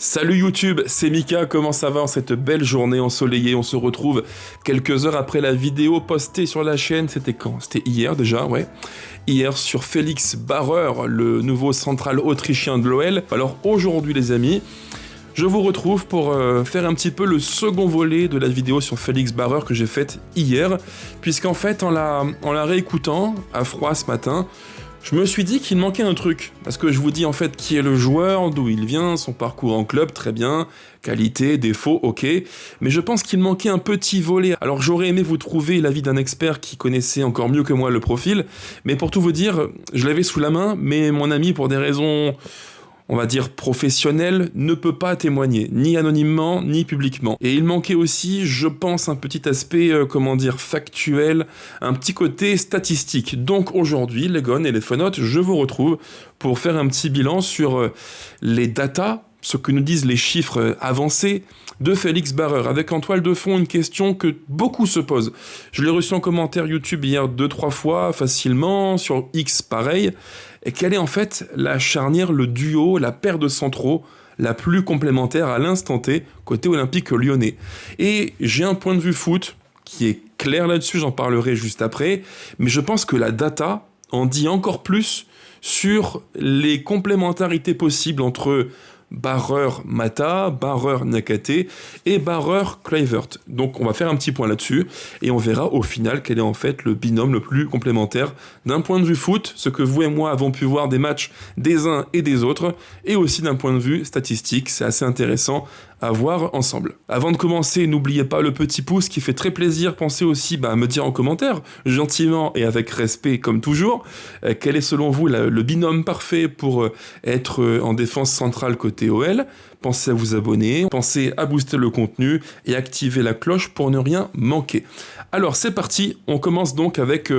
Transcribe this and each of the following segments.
Salut YouTube, c'est Mika, comment ça va en cette belle journée ensoleillée? On se retrouve quelques heures après la vidéo postée sur la chaîne, c'était quand? C'était hier déjà, ouais. Hier sur Felix Bauer, le nouveau central autrichien de l'OL. Alors aujourd'hui les amis, je vous retrouve pour faire un petit peu le second volet de la vidéo sur Felix Bauer que j'ai faite hier, puisqu'en fait en la réécoutant à froid ce matin, je me suis dit qu'il manquait un truc, parce que je vous dis en fait qui est le joueur, d'où il vient, son parcours en club, très bien, qualité, défaut, ok, mais je pense qu'il manquait un petit volet. Alors j'aurais aimé vous trouver l'avis d'un expert qui connaissait encore mieux que moi le profil, mais pour tout vous dire, je l'avais sous la main, mais mon ami, pour des raisons, on va dire professionnel, ne peut pas témoigner, ni anonymement, ni publiquement. Et il manquait aussi, je pense, un petit aspect, factuel, un petit côté statistique. Donc aujourd'hui, les gones et les phonotes, je vous retrouve pour faire un petit bilan sur les datas, ce que nous disent les chiffres avancés de Felix Bauer, avec en toile de fond une question que beaucoup se posent. Je l'ai reçu en commentaire YouTube hier 2-3 fois, facilement, sur X pareil, et quelle est en fait la charnière, le duo, la paire de centraux la plus complémentaire à l'instant T, côté olympique lyonnais. Et j'ai un point de vue foot qui est clair là-dessus, j'en parlerai juste après, mais je pense que la data en dit encore plus sur les complémentarités possibles entre Bauer-Mata, Bauer-Niakhaté et Bauer-Kluivert. Donc on va faire un petit point là-dessus et on verra au final quel est en fait le binôme le plus complémentaire d'un point de vue foot, ce que vous et moi avons pu voir des matchs des uns et des autres, et aussi d'un point de vue statistique, c'est assez intéressant à voir ensemble. Avant de commencer, n'oubliez pas le petit pouce qui fait très plaisir, pensez aussi à me dire en commentaire, gentiment et avec respect comme toujours, quel est selon vous le binôme parfait pour être en défense centrale côté OL. Pensez à vous abonner, pensez à booster le contenu et activer la cloche pour ne rien manquer. Alors c'est parti, on commence donc avec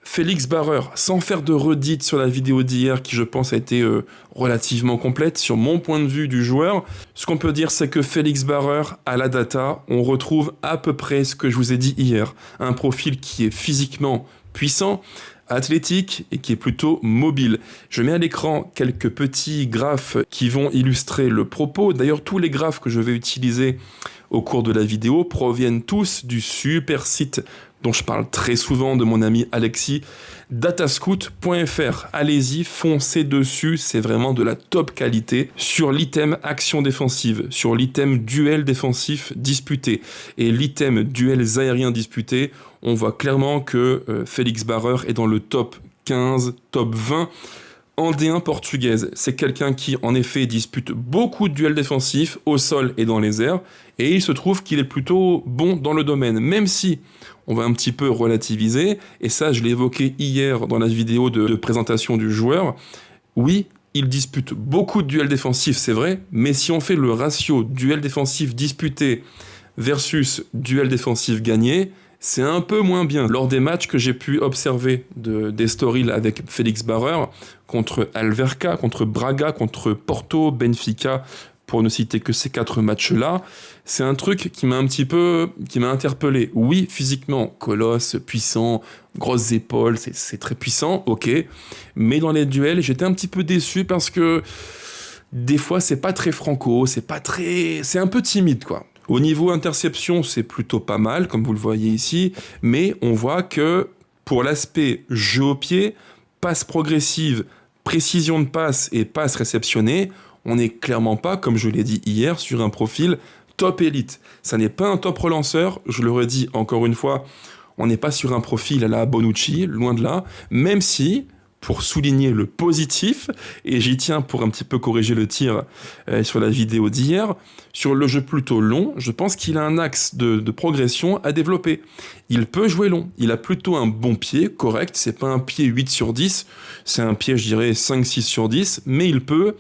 Felix Bauer, sans faire de redite sur la vidéo d'hier qui je pense a été relativement complète sur mon point de vue du joueur. Ce qu'on peut dire c'est que Felix Bauer, à la data, on retrouve à peu près ce que je vous ai dit hier. Un profil qui est physiquement puissant, athlétique et qui est plutôt mobile. Je mets à l'écran quelques petits graphes qui vont illustrer le propos. D'ailleurs, tous les graphes que je vais utiliser au cours de la vidéo proviennent tous du super site dont je parle très souvent de mon ami Alexis, datascout.fr. Allez-y, foncez dessus, c'est vraiment de la top qualité sur l'item action défensive, sur l'item duel défensif disputé et l'item duels aériens disputés. On voit clairement que Felix Bauer est dans le top 15, top 20 en D1 portugaise. C'est quelqu'un qui, en effet, dispute beaucoup de duels défensifs au sol et dans les airs, et il se trouve qu'il est plutôt bon dans le domaine, même si on va un petit peu relativiser, et ça, je l'ai évoqué hier dans la vidéo de présentation du joueur. Oui, il dispute beaucoup de duels défensifs, c'est vrai, mais si on fait le ratio duel défensif disputé versus duel défensif gagné, c'est un peu moins bien. Lors des matchs que j'ai pu observer des stories avec Felix Bauer, contre Alverca, contre Braga, contre Porto, Benfica, pour ne citer que ces 4 matchs-là, c'est un truc qui m'a interpellé. Oui, physiquement, colosse, puissant, grosses épaules, c'est très puissant, ok, mais dans les duels, j'étais un petit peu déçu parce que des fois, c'est pas très franco, c'est un peu timide, quoi. Au niveau interception, c'est plutôt pas mal, comme vous le voyez ici, mais on voit que pour l'aspect jeu au pied, passe progressive, précision de passe et passe réceptionnée, on n'est clairement pas, comme je l'ai dit hier, sur un profil top élite. Ça n'est pas un top relanceur, je le redis encore une fois, on n'est pas sur un profil à la Bonucci, loin de là, même si, pour souligner le positif, et j'y tiens pour un petit peu corriger le tir sur la vidéo d'hier, sur le jeu plutôt long, je pense qu'il a un axe de progression à développer. Il peut jouer long, il a plutôt un bon pied, correct, c'est pas un pied 8 sur 10, c'est un pied, je dirais, 5-6 sur 10, mais il peut,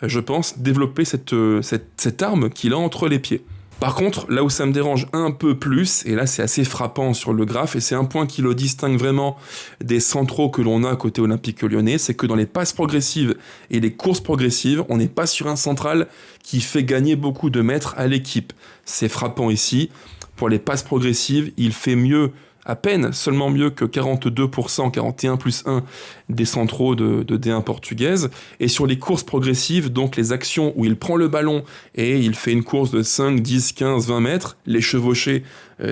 je pense, développer cette arme qu'il a entre les pieds. Par contre, là où ça me dérange un peu plus, et là c'est assez frappant sur le graphe, et c'est un point qui le distingue vraiment des centraux que l'on a côté Olympique Lyonnais, c'est que dans les passes progressives et les courses progressives, on n'est pas sur un central qui fait gagner beaucoup de mètres à l'équipe. C'est frappant ici. Pour les passes progressives, il fait mieux à peine seulement mieux que 42%, 41 plus 1 des centraux de D1 portugaise. Et sur les courses progressives, donc les actions où il prend le ballon et il fait une course de 5, 10, 15, 20 mètres, les chevauchés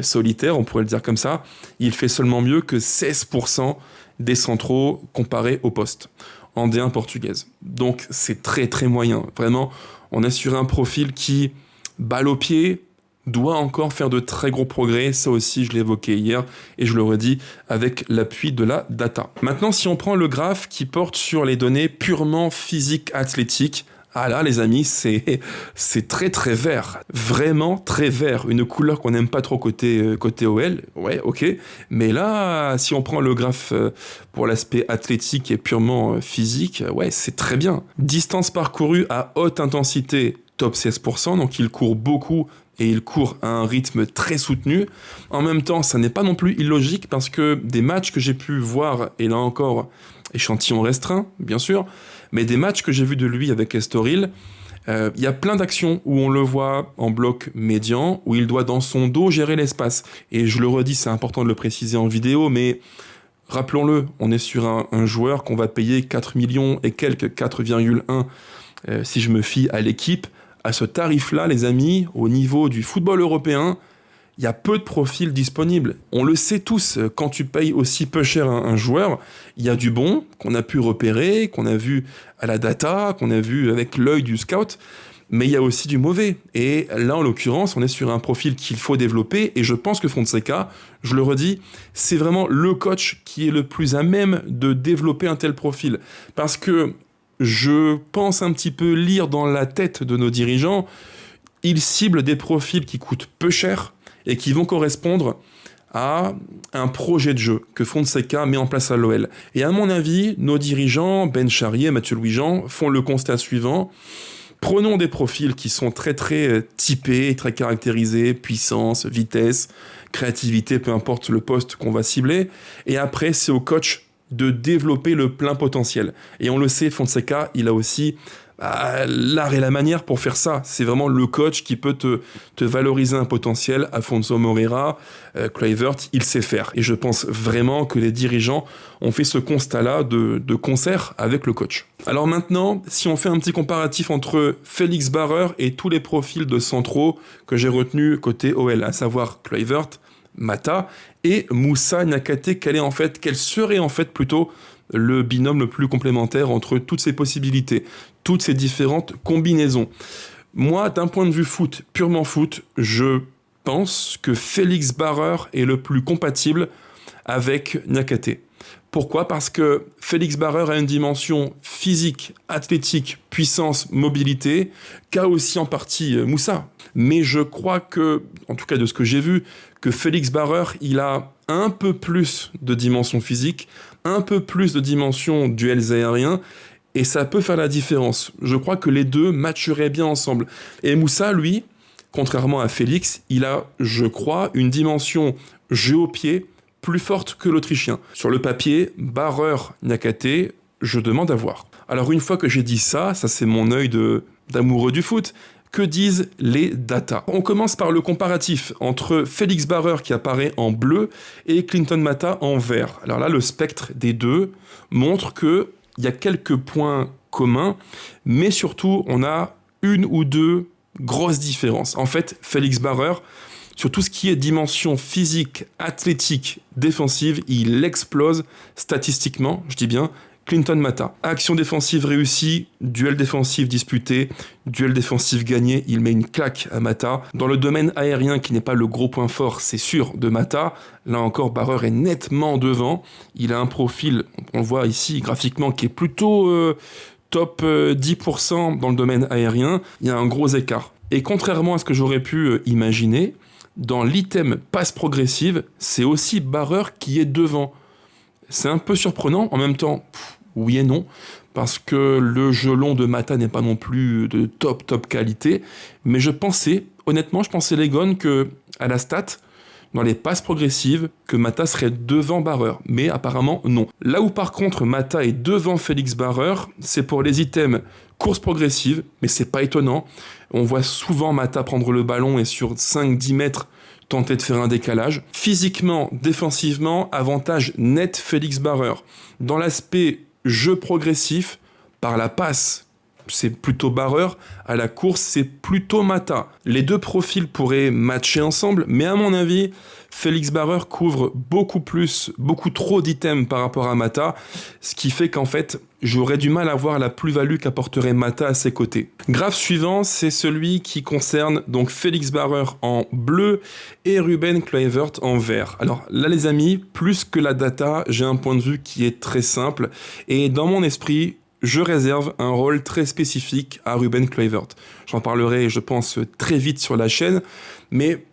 solitaires, on pourrait le dire comme ça, il fait seulement mieux que 16% des centraux comparés au poste en D1 portugaise. Donc c'est très très moyen. Vraiment, on est sur un profil qui, balle au pied, doit encore faire de très gros progrès. Ça aussi, je l'ai évoqué hier et je le redis avec l'appui de la data. Maintenant, si on prend le graphe qui porte sur les données purement physiques athlétiques, ah là, les amis, c'est très très vert. Vraiment très vert. Une couleur qu'on n'aime pas trop côté OL. Ouais, ok. Mais là, si on prend le graphe pour l'aspect athlétique et purement physique, ouais, c'est très bien. Distance parcourue à haute intensité, top 16%. Donc il court beaucoup et il court à un rythme très soutenu. En même temps, ça n'est pas non plus illogique parce que des matchs que j'ai pu voir, et là encore, échantillon restreint, bien sûr, mais des matchs que j'ai vus de lui avec Estoril, il y a plein d'actions où on le voit en bloc médian, où il doit dans son dos gérer l'espace. Et je le redis, c'est important de le préciser en vidéo, mais rappelons-le, on est sur un joueur qu'on va payer 4 millions et quelques, 4,1 si je me fie à l'équipe. À ce tarif-là, les amis, au niveau du football européen, il y a peu de profils disponibles. On le sait tous, quand tu payes aussi peu cher un joueur, il y a du bon qu'on a pu repérer, qu'on a vu à la data, qu'on a vu avec l'œil du scout, mais il y a aussi du mauvais. Et là, en l'occurrence, on est sur un profil qu'il faut développer, et je pense que Fonseca, je le redis, c'est vraiment le coach qui est le plus à même de développer un tel profil. Parce que je pense un petit peu lire dans la tête de nos dirigeants, ils ciblent des profils qui coûtent peu cher et qui vont correspondre à un projet de jeu que Fonseca met en place à l'OL. Et à mon avis, nos dirigeants, Ben Charrier, Mathieu Louis-Jean, font le constat suivant. Prenons des profils qui sont très très typés, très caractérisés, puissance, vitesse, créativité, peu importe le poste qu'on va cibler, et après c'est au coach de développer le plein potentiel. Et on le sait, Fonseca, il a aussi l'art et la manière pour faire ça. C'est vraiment le coach qui peut te valoriser un potentiel. Afonso Moreira, Kluivert, il sait faire. Et je pense vraiment que les dirigeants ont fait ce constat-là de concert avec le coach. Alors maintenant, si on fait un petit comparatif entre Félix Barrer et tous les profils de centraux que j'ai retenus côté OL, à savoir Kluivert, Mata et Moussa Niakhaté, quel serait en fait plutôt le binôme le plus complémentaire entre toutes ces possibilités, toutes ces différentes combinaisons. Moi, d'un point de vue foot, purement foot, je pense que Félix Barrer est le plus compatible avec Niakhaté. Pourquoi ? Parce que Félix Barrer a une dimension physique, athlétique, puissance, mobilité, qu'a aussi en partie Moussa. Mais je crois que, en tout cas de ce que j'ai vu, que Félix Barrer, il a un peu plus de dimension physique, un peu plus de dimension duels aériens, et ça peut faire la différence. Je crois que les deux matcheraient bien ensemble. Et Moussa, lui, contrairement à Félix, il a, je crois, une dimension jeu au pied plus forte que l'Autrichien. Sur le papier, Barrer, Niakhaté, je demande à voir. Alors une fois que j'ai dit ça c'est mon œil d'amoureux du foot, que disent les datas ? On commence par le comparatif entre Félix Barrer qui apparaît en bleu et Clinton Mata en vert. Alors là, le spectre des deux montre qu'il y a quelques points communs, mais surtout, on a une ou deux grosses différences. En fait, Félix Barrer, sur tout ce qui est dimension physique, athlétique, défensive, il explose statistiquement, je dis bien, Clinton Mata. Action défensive réussie, duel défensif disputé, duel défensif gagné, il met une claque à Mata. Dans le domaine aérien, qui n'est pas le gros point fort, c'est sûr, de Mata, là encore, Barrer est nettement devant. Il a un profil, on le voit ici graphiquement, qui est plutôt top 10% dans le domaine aérien. Il y a un gros écart. Et contrairement à ce que j'aurais pu imaginer, dans l'item passe progressive, c'est aussi Barrer qui est devant. C'est un peu surprenant, en même temps, oui et non, parce que le jeu long de Mata n'est pas non plus de top qualité, mais honnêtement, je pensais les gones que, à la stat, dans les passes progressives, que Mata serait devant Barrer, mais apparemment non. Là où par contre Mata est devant Félix Barrer, c'est pour les items Course progressive, mais c'est pas étonnant. On voit souvent Mata prendre le ballon et sur 5-10 mètres tenter de faire un décalage. Physiquement, défensivement, avantage net Félix Barreur. Dans l'aspect jeu progressif, par la passe, c'est plutôt Barreur, à la course, c'est plutôt Mata. Les deux profils pourraient matcher ensemble, mais à mon avis, Félix Barreur couvre beaucoup trop d'items par rapport à Mata, ce qui fait qu'en fait, j'aurais du mal à voir la plus-value qu'apporterait Mata à ses côtés. Graphe suivant, c'est celui qui concerne donc Félix Barreur en bleu et Ruben Kluivert en vert. Alors là les amis, plus que la data, j'ai un point de vue qui est très simple, et dans mon esprit, je réserve un rôle très spécifique à Ruben Kluivert. J'en parlerai, je pense, très vite sur la chaîne, mais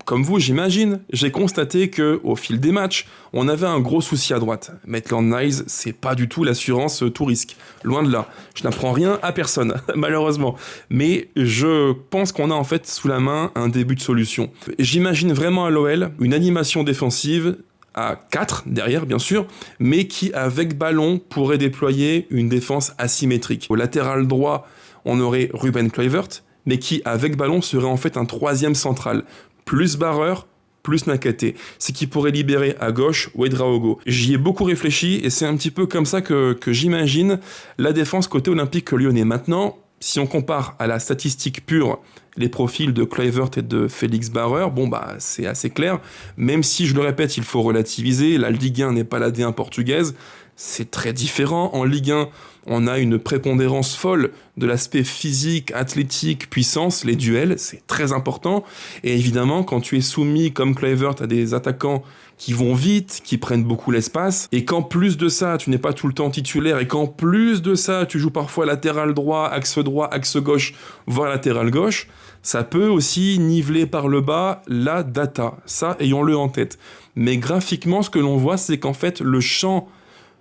comme vous, j'imagine, j'ai constaté que au fil des matchs, on avait un gros souci à droite. Maitland-Niles, c'est pas du tout l'assurance tout risque. Loin de là. Je n'apprends rien à personne, malheureusement. Mais je pense qu'on a en fait sous la main un début de solution. J'imagine vraiment à l'OL une animation défensive à 4 derrière bien sûr, mais qui avec ballon pourrait déployer une défense asymétrique. Au latéral droit, on aurait Ruben Kluivert, mais qui avec ballon serait en fait un troisième central, plus Barreur, plus Nakate, ce qui pourrait libérer à gauche Ouedraogo. J'y ai beaucoup réfléchi et c'est un petit peu comme ça que j'imagine la défense côté Olympique Lyonnais. Maintenant, si on compare à la statistique pure les profils de Kluivert et de Félix Barreur, bon bah c'est assez clair, même si je le répète, il faut relativiser, la Ligue 1 n'est pas la D1 portugaise, c'est très différent. En Ligue 1, on a une prépondérance folle de l'aspect physique, athlétique, puissance, les duels, c'est très important. Et évidemment, quand tu es soumis comme Kluivert à des attaquants qui vont vite, qui prennent beaucoup l'espace, et qu'en plus de ça, tu n'es pas tout le temps titulaire, et qu'en plus de ça, tu joues parfois latéral droit, axe gauche, voire latéral gauche, ça peut aussi niveler par le bas la data. Ça, ayons-le en tête. Mais graphiquement, ce que l'on voit, c'est qu'en fait, le champ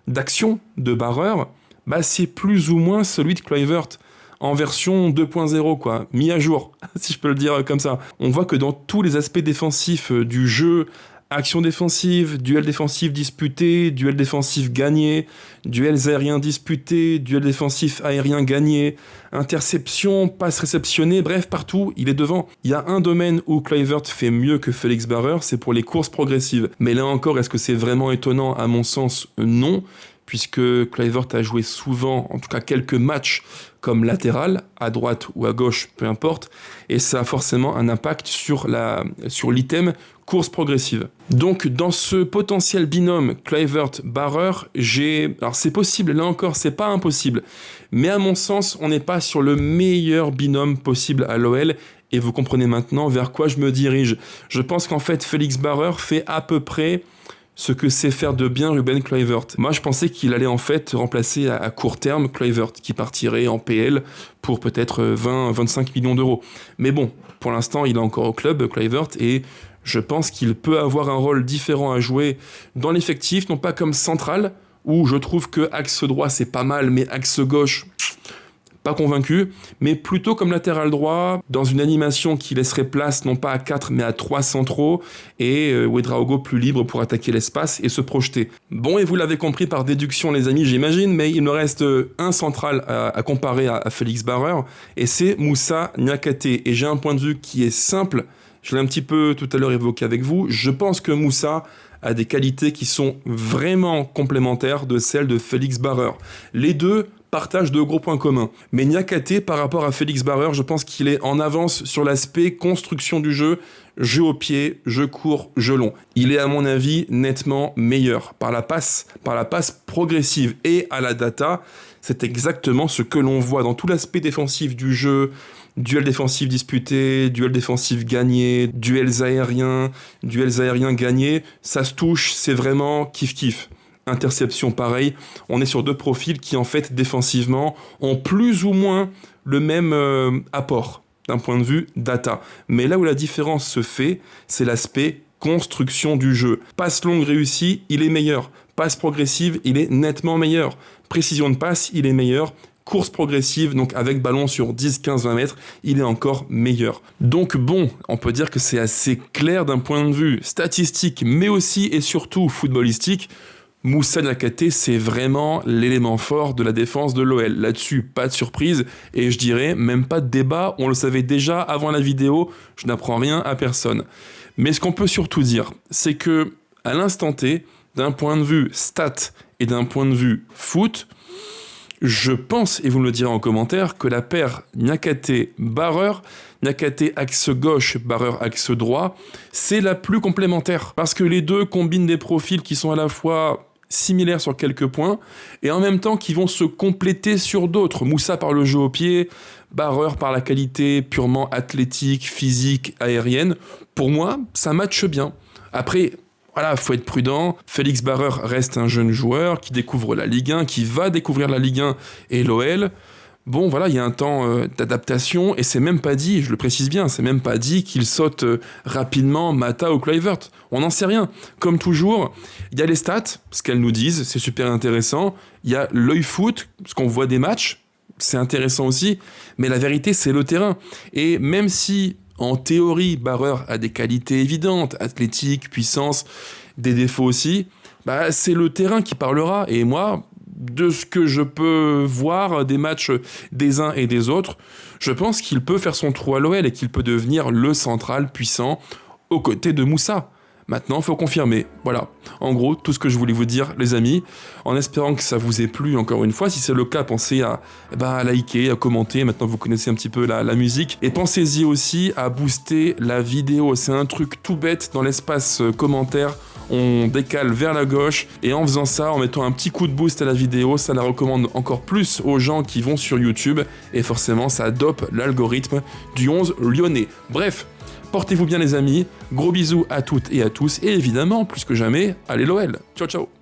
d'action de Barreur, bah c'est plus ou moins celui de Kluivert en version 2.0 quoi, mis à jour, si je peux le dire comme ça. On voit que dans tous les aspects défensifs du jeu, action défensive, duel défensif disputé, duel défensif gagné, duels aériens disputés, duel défensif aérien gagné, interception, passe réceptionnée, bref, partout, il est devant. Il y a un domaine où Kluivert fait mieux que Félix Barreur, c'est pour les courses progressives. Mais là encore, est-ce que c'est vraiment étonnant? À mon sens, non, puisque Kluivert a joué souvent, en tout cas quelques matchs, comme latéral, à droite ou à gauche, peu importe, et ça a forcément un impact sur l'item course progressive. Donc dans ce potentiel binôme Kluivert-Barreur, alors c'est possible, là encore c'est pas impossible, mais à mon sens on n'est pas sur le meilleur binôme possible à l'OL, et vous comprenez maintenant vers quoi je me dirige. Je pense qu'en fait Félix Barreur fait à peu près ce que sait faire de bien Ruben Kluivert. Moi, je pensais qu'il allait en fait remplacer à court terme Kluivert, qui partirait en PL pour peut-être 20-25 millions d'euros. Mais bon, pour l'instant, il est encore au club, Kluivert, et je pense qu'il peut avoir un rôle différent à jouer dans l'effectif, non pas comme central, où je trouve que axe droit, c'est pas mal, mais axe gauche, pas convaincu, mais plutôt comme latéral droit, dans une animation qui laisserait place non pas à 4 mais à 3 centraux, et Ouedraogo plus libre pour attaquer l'espace et se projeter. Bon, et vous l'avez compris par déduction les amis, j'imagine, mais il me reste un central à comparer à Félix Barreur, et c'est Moussa Niakate. Et j'ai un point de vue qui est simple, je l'ai un petit peu tout à l'heure évoqué avec vous, je pense que Moussa a des qualités qui sont vraiment complémentaires de celles de Félix Barreur. Les deux partagent de gros points communs. Mais Niakate, par rapport à Félix Barreur, je pense qu'il est en avance sur l'aspect construction du jeu, jeu au pied, jeu court, jeu long. Il est à mon avis nettement meilleur par la passe progressive et à la data. C'est exactement ce que l'on voit dans tout l'aspect défensif du jeu. Duel défensif disputé, duel défensif gagné, duels aériens gagnés. Ça se touche, c'est vraiment kiff-kiff. Interception pareil, on est sur deux profils qui en fait défensivement ont plus ou moins le même apport d'un point de vue data. Mais là où la différence se fait, c'est l'aspect construction du jeu. Passe longue réussie, il est meilleur. Passe progressive, il est nettement meilleur. Précision de passe, il est meilleur. Course progressive, donc avec ballon sur 10, 15, 20 mètres, il est encore meilleur. Donc bon, on peut dire que c'est assez clair d'un point de vue statistique, mais aussi et surtout footballistique. Moussa Niakhaté, c'est vraiment l'élément fort de la défense de l'OL. Là-dessus, pas de surprise, et je dirais même pas de débat, on le savait déjà avant la vidéo, je n'apprends rien à personne. Mais ce qu'on peut surtout dire, c'est que, à l'instant T, d'un point de vue stat et d'un point de vue foot, je pense, et vous me le direz en commentaire, que la paire Niakhaté-Barreur, Niakhaté axe gauche, Barreur axe droit, c'est la plus complémentaire. Parce que les deux combinent des profils qui sont à la fois similaires sur quelques points, et en même temps qui vont se compléter sur d'autres. Moussa par le jeu au pied, Barreur par la qualité purement athlétique, physique, aérienne. Pour moi, ça matche bien. Après, voilà, faut être prudent. Félix Barreur reste un jeune joueur qui découvre la Ligue 1, qui va découvrir la Ligue 1 et l'OL. Bon, voilà, il y a un temps d'adaptation, et c'est même pas dit, je le précise bien, c'est même pas dit qu'il saute rapidement Mata ou Kluivert. On n'en sait rien. Comme toujours, il y a les stats, ce qu'elles nous disent, c'est super intéressant. Il y a l'œil foot, ce qu'on voit des matchs, c'est intéressant aussi. Mais la vérité, c'est le terrain. Et même si, en théorie, Barreur a des qualités évidentes, athlétique, puissance, des défauts aussi, bah, c'est le terrain qui parlera. Et moi, de ce que je peux voir des matchs des uns et des autres, je pense qu'il peut faire son trou à l'OL et qu'il peut devenir le central puissant aux côtés de Moussa. Maintenant, il faut confirmer. Voilà. En gros, tout ce que je voulais vous dire, les amis, en espérant que ça vous ait plu encore une fois. Si c'est le cas, pensez à liker, à commenter. Maintenant, vous connaissez un petit peu la musique. Et pensez-y aussi à booster la vidéo. C'est un truc tout bête dans l'espace commentaire. On décale vers la gauche, et en faisant ça, en mettant un petit coup de boost à la vidéo, ça la recommande encore plus aux gens qui vont sur YouTube, et forcément ça dope l'algorithme du 11 lyonnais. Bref, portez-vous bien les amis, gros bisous à toutes et à tous, et évidemment, plus que jamais, allez l'OL. Ciao ciao.